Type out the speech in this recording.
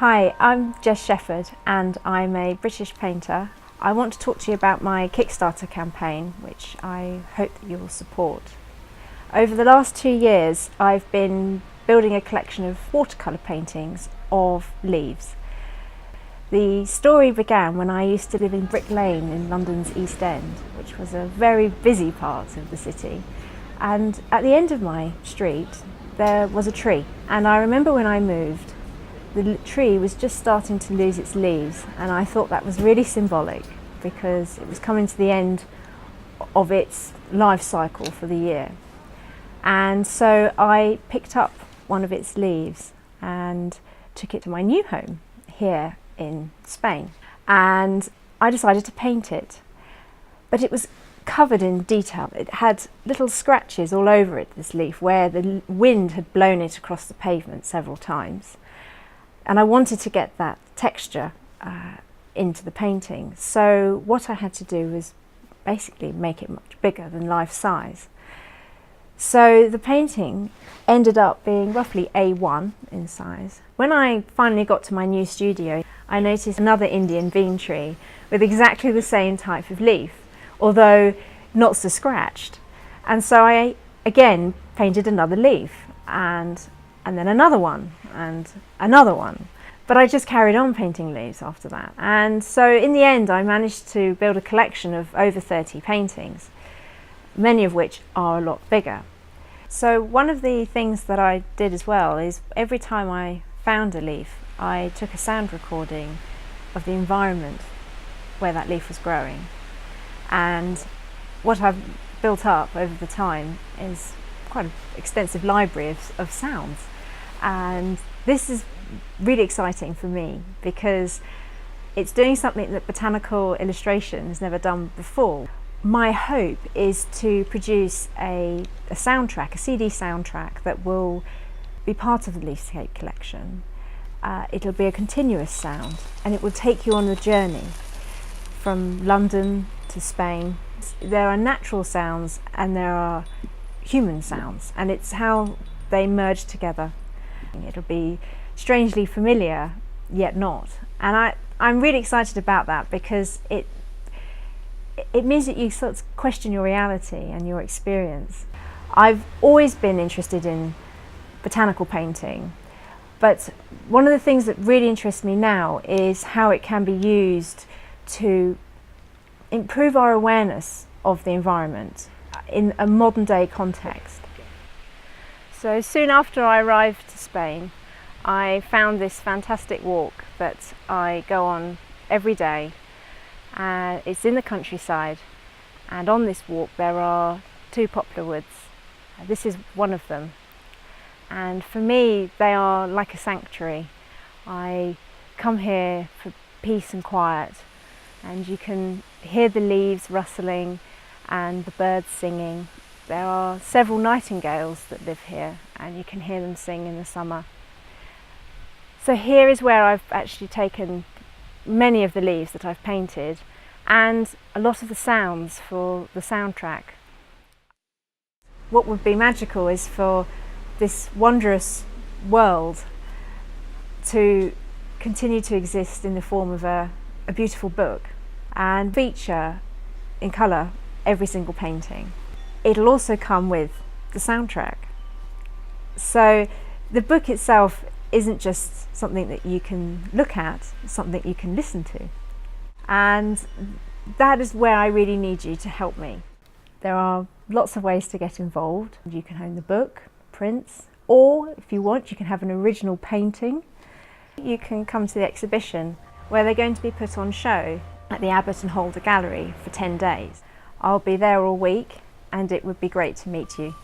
Hi, I'm Jess Shepherd and I'm a British painter. I want to talk to you about my Kickstarter campaign, which I hope that you will support. Over the last 2 years, I've been building a collection of watercolour paintings of leaves. The story began when I used to live in Brick Lane in London's East End, which was a very busy part of the city. And at the end of my street, there was a tree. And I remember when I moved, the tree was just starting to lose its leaves, and I thought that was really symbolic because it was coming to the end of its life cycle for the year. And so I picked up one of its leaves and took it to my new home here in Spain, and I decided to paint it. But it was covered in detail. It had little scratches all over it, this leaf, where the wind had blown it across the pavement several times. And I wanted to get that texture into the painting. So what I had to do was basically make it much bigger than life size. So the painting ended up being roughly A1 in size. When I finally got to my new studio, I noticed another Indian bean tree with exactly the same type of leaf, although not so scratched. And so I again painted another leaf and then another one and another one. But I just carried on painting leaves after that. And so in the end, I managed to build a collection of over 30 paintings, many of which are a lot bigger. So one of the things that I did as well is every time I found a leaf, I took a sound recording of the environment where that leaf was growing. And what I've built up over the time is quite an extensive library of sounds. And this is really exciting for me because it's doing something that botanical illustration has never done before. My hope is to produce a soundtrack, a CD soundtrack that will be part of the Leafscape collection. It'll be a continuous sound, and it will take you on a journey from London to Spain. There are natural sounds and there are human sounds, and it's how they merge together. It'll be strangely familiar, yet not. And I'm really excited about that because it means that you sort of question your reality and your experience. I've always been interested in botanical painting, but one of the things that really interests me now is how it can be used to improve our awareness of the environment in a modern day context. So soon after I arrived to Spain, I found this fantastic walk that I go on every day. It's in the countryside, and on this walk there are 2 poplar woods. This is one of them, and for me they are like a sanctuary. I come here for peace and quiet, and you can hear the leaves rustling and the birds singing. There are several nightingales that live here, and you can hear them sing in the summer. So here is where I've actually taken many of the leaves that I've painted and a lot of the sounds for the soundtrack. What would be magical is for this wondrous world to continue to exist in the form of a beautiful book and feature in colour every single painting. It'll also come with the soundtrack. So the book itself isn't just something that you can look at, it's something you can listen to. And that is where I really need you to help me. There are lots of ways to get involved. You can own the book, prints, or if you want, you can have an original painting. You can come to the exhibition where they're going to be put on show at the Abbot and Holder Gallery for 10 days. I'll be there all week, and it would be great to meet you.